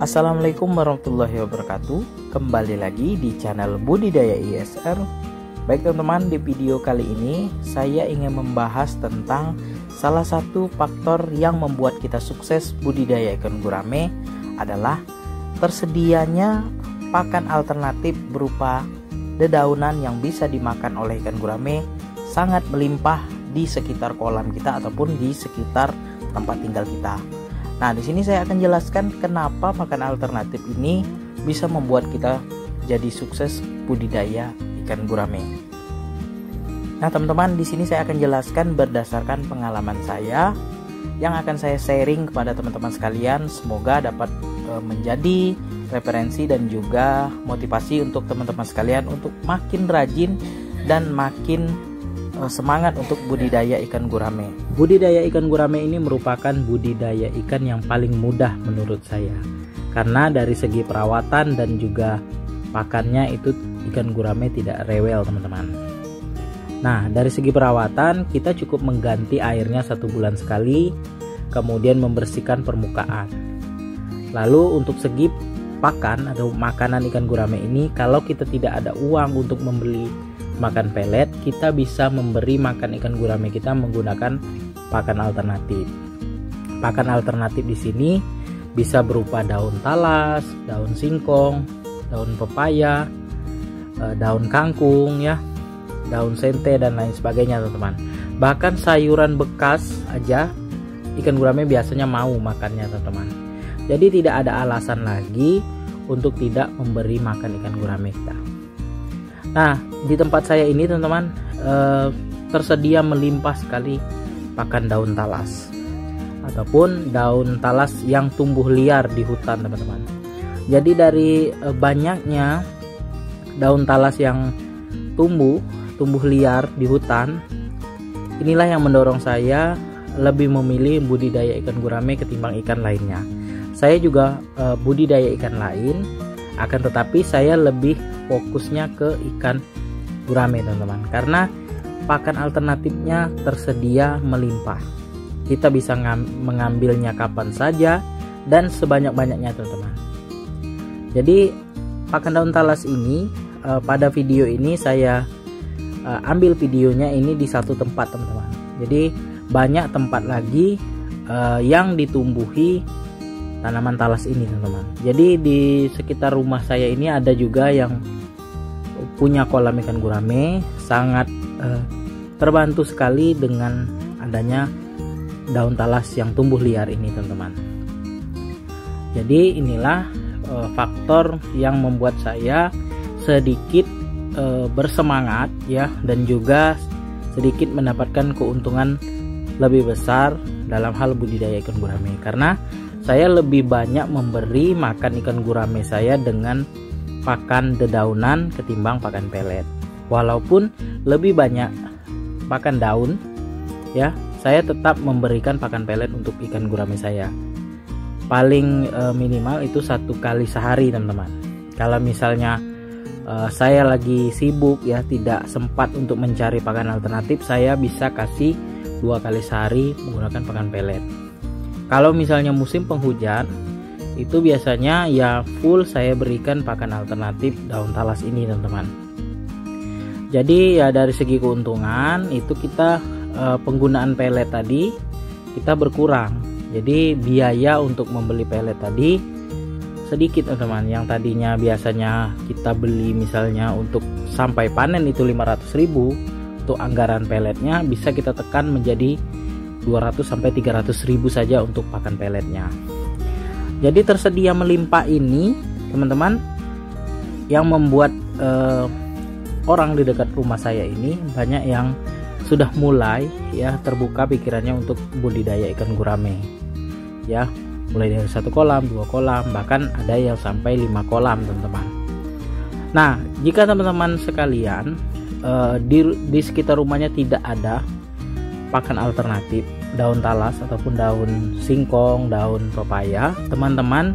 Assalamualaikum warahmatullahi wabarakatuh. Kembali lagi di channel Budidaya ISR. Baik teman-teman, di video kali ini saya ingin membahas tentang salah satu faktor yang membuat kita sukses budidaya ikan gurame adalah tersedianya pakan alternatif berupa dedaunan yang bisa dimakan oleh ikan gurame sangat melimpah di sekitar kolam kita ataupun di sekitar tempat tinggal kita. Nah, di sini saya akan jelaskan kenapa pakan alternatif ini bisa membuat kita jadi sukses budidaya ikan gurame. Nah, teman-teman, di sini saya akan jelaskan berdasarkan pengalaman saya yang akan saya sharing kepada teman-teman sekalian. Semoga dapat menjadi referensi dan juga motivasi untuk teman-teman sekalian untuk makin rajin dan makin semangat untuk budidaya ikan gurame. Budidaya ikan gurame ini merupakan budidaya ikan yang paling mudah menurut saya, karena dari segi perawatan dan juga pakannya itu ikan gurame tidak rewel, teman-teman. Nah, dari segi perawatan kita cukup mengganti airnya 1 bulan sekali, kemudian membersihkan permukaan. Lalu untuk segi pakan atau makanan ikan gurame ini, kalau kita tidak ada uang untuk membeli makan pelet, kita bisa memberi makan ikan gurame kita menggunakan pakan alternatif. Pakan alternatif di sini bisa berupa daun talas, daun singkong, daun pepaya, daun kangkung ya, daun sente dan lain sebagainya, teman-teman. Bahkan sayuran bekas aja ikan gurame biasanya mau makannya, teman-teman. Jadi tidak ada alasan lagi untuk tidak memberi makan ikan gurame kita. Nah, di tempat saya ini, teman-teman, tersedia melimpah sekali pakan daun talas ataupun daun talas yang tumbuh liar di hutan, teman-teman. Jadi dari banyaknya daun talas yang tumbuh liar di hutan, inilah yang mendorong saya lebih memilih budidaya ikan gurame ketimbang ikan lainnya. Saya juga budidaya ikan lain, akan tetapi saya lebih fokusnya ke ikan gurame, teman-teman, karena pakan alternatifnya tersedia melimpah. Kita bisa mengambilnya kapan saja dan sebanyak-banyaknya, teman-teman. Jadi pakan daun talas ini pada video ini saya ambil videonya ini di satu tempat, teman-teman. Jadi banyak tempat lagi yang ditumbuhi tanaman talas ini, teman-teman. Jadi di sekitar rumah saya ini ada juga yang punya kolam ikan gurame, sangat terbantu sekali dengan adanya daun talas yang tumbuh liar ini, teman-teman. Jadi inilah faktor yang membuat saya sedikit bersemangat ya, dan juga sedikit mendapatkan keuntungan lebih besar dalam hal budidaya ikan gurame, karena saya lebih banyak memberi makan ikan gurame saya dengan pakan dedaunan ketimbang pakan pelet. Walaupun lebih banyak pakan daun ya, saya tetap memberikan pakan pelet untuk ikan gurame saya. Paling minimal itu 1 kali sehari, teman-teman. Kalau misalnya saya lagi sibuk ya, tidak sempat untuk mencari pakan alternatif, saya bisa kasih 2 kali sehari menggunakan pakan pelet. Kalau misalnya musim penghujan, itu biasanya ya full saya berikan pakan alternatif daun talas ini, teman-teman. Jadi ya dari segi keuntungan itu kita penggunaan pelet tadi kita berkurang. Jadi biaya untuk membeli pelet tadi sedikit, teman-teman. Yang tadinya biasanya kita beli misalnya untuk sampai panen itu 500.000, untuk anggaran peletnya bisa kita tekan menjadi 200 sampai 300.000 saja untuk pakan peletnya. Jadi tersedia melimpah ini, teman-teman, yang membuat orang di dekat rumah saya ini banyak yang sudah mulai ya terbuka pikirannya untuk budidaya ikan gurame. Ya, mulai dari 1 kolam, 2 kolam, bahkan ada yang sampai 5 kolam, teman-teman. Nah, jika teman-teman sekalian di sekitar rumahnya tidak ada pakan alternatif daun talas ataupun daun singkong, daun pepaya, teman-teman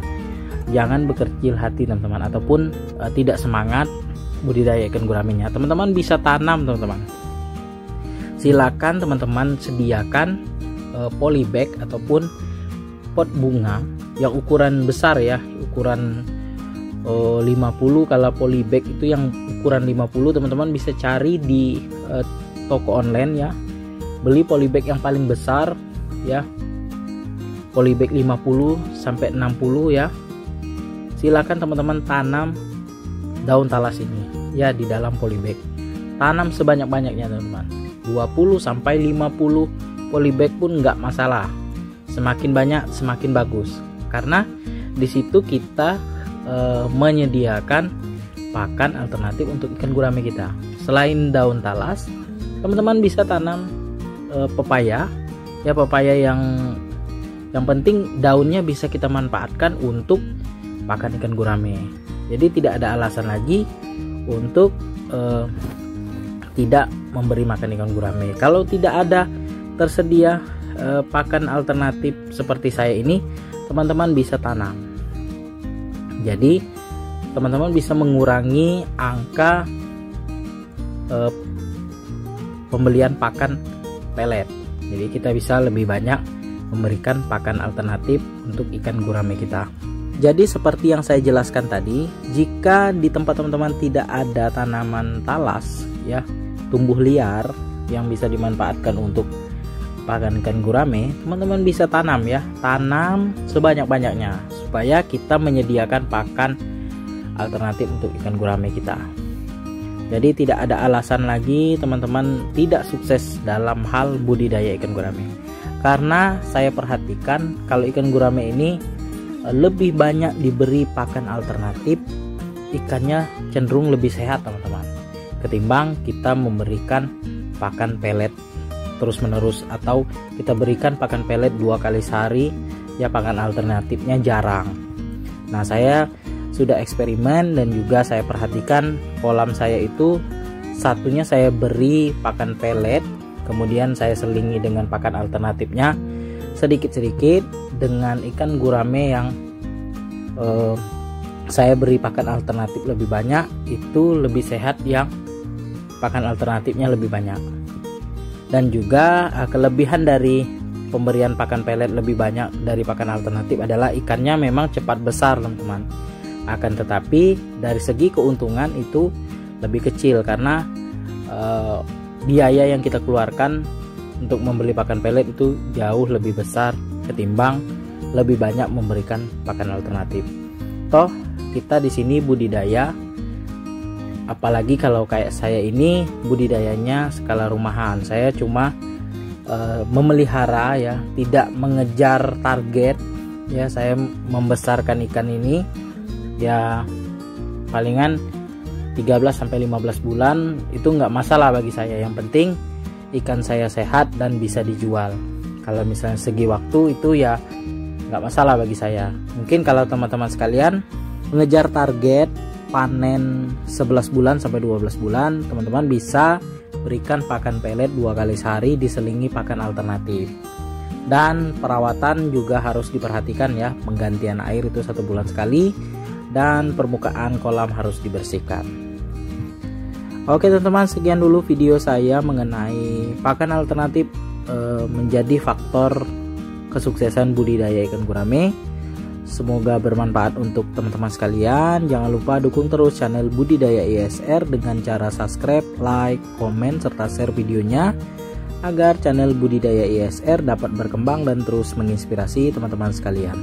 jangan berkecil hati, teman-teman, ataupun tidak semangat budidaya ikan guramenya. Teman-teman bisa tanam, teman-teman. Silakan teman-teman sediakan polybag ataupun pot bunga yang ukuran besar ya, ukuran 50. Kalau polybag itu yang ukuran 50, teman-teman bisa cari di toko online ya. Beli polybag yang paling besar ya, polybag 50 sampai 60 ya. Silakan teman-teman tanam daun talas ini ya di dalam polybag. Tanam sebanyak-banyaknya teman-teman, 20 sampai 50 polybag pun nggak masalah. Semakin banyak semakin bagus, karena di situ kita menyediakan pakan alternatif untuk ikan gurame kita. Selain daun talas, teman-teman bisa tanam pepaya ya, pepaya yang penting daunnya bisa kita manfaatkan untuk pakan ikan gurame. Jadi tidak ada alasan lagi untuk tidak memberi makan ikan gurame. Kalau tidak ada tersedia pakan alternatif seperti saya ini, teman-teman bisa tanam. Jadi teman-teman bisa mengurangi angka pembelian pakan pelet. Jadi kita bisa lebih banyak memberikan pakan alternatif untuk ikan gurame kita. Jadi seperti yang saya jelaskan tadi, jika di tempat teman-teman tidak ada tanaman talas ya, tumbuh liar yang bisa dimanfaatkan untuk pakan ikan gurame, teman-teman bisa tanam ya, tanam sebanyak-banyaknya supaya kita menyediakan pakan alternatif untuk ikan gurame kita. Jadi tidak ada alasan lagi teman-teman tidak sukses dalam hal budidaya ikan gurame. Karena saya perhatikan kalau ikan gurame ini lebih banyak diberi pakan alternatif, ikannya cenderung lebih sehat teman-teman, ketimbang kita memberikan pakan pelet terus menerus, atau kita berikan pakan pelet 2 kali sehari ya, pakan alternatifnya jarang. Nah, saya sudah eksperimen dan juga saya perhatikan kolam saya itu, satunya saya beri pakan pelet, kemudian saya selingi dengan pakan alternatifnya sedikit-sedikit. Dengan ikan gurame yang saya beri pakan alternatif lebih banyak, itu lebih sehat yang pakan alternatifnya lebih banyak. Dan juga kelebihan dari pemberian pakan pelet lebih banyak dari pakan alternatif adalah ikannya memang cepat besar teman-teman. Akan tetapi dari segi keuntungan itu lebih kecil, karena biaya yang kita keluarkan untuk membeli pakan pelet itu jauh lebih besar ketimbang lebih banyak memberikan pakan alternatif. Toh kita di sini budidaya, apalagi kalau kayak saya ini budidayanya skala rumahan. Saya cuma memelihara ya, tidak mengejar target ya. Saya membesarkan ikan ini ya palingan 13 sampai 15 bulan, itu nggak masalah bagi saya. Yang penting ikan saya sehat dan bisa dijual. Kalau misalnya segi waktu itu ya nggak masalah bagi saya. Mungkin kalau teman-teman sekalian mengejar target panen 11 bulan sampai 12 bulan, teman-teman bisa berikan pakan pelet 2 kali sehari diselingi pakan alternatif. Dan perawatan juga harus diperhatikan ya, penggantian air itu 1 bulan sekali, dan permukaan kolam harus dibersihkan. Oke teman-teman, sekian dulu video saya mengenai pakan alternatif menjadi faktor kesuksesan budidaya ikan gurame. Semoga bermanfaat untuk teman-teman sekalian. Jangan lupa dukung terus channel Budidaya ISR dengan cara subscribe, like, komen, serta share videonya, agar channel Budidaya ISR dapat berkembang dan terus menginspirasi teman-teman sekalian.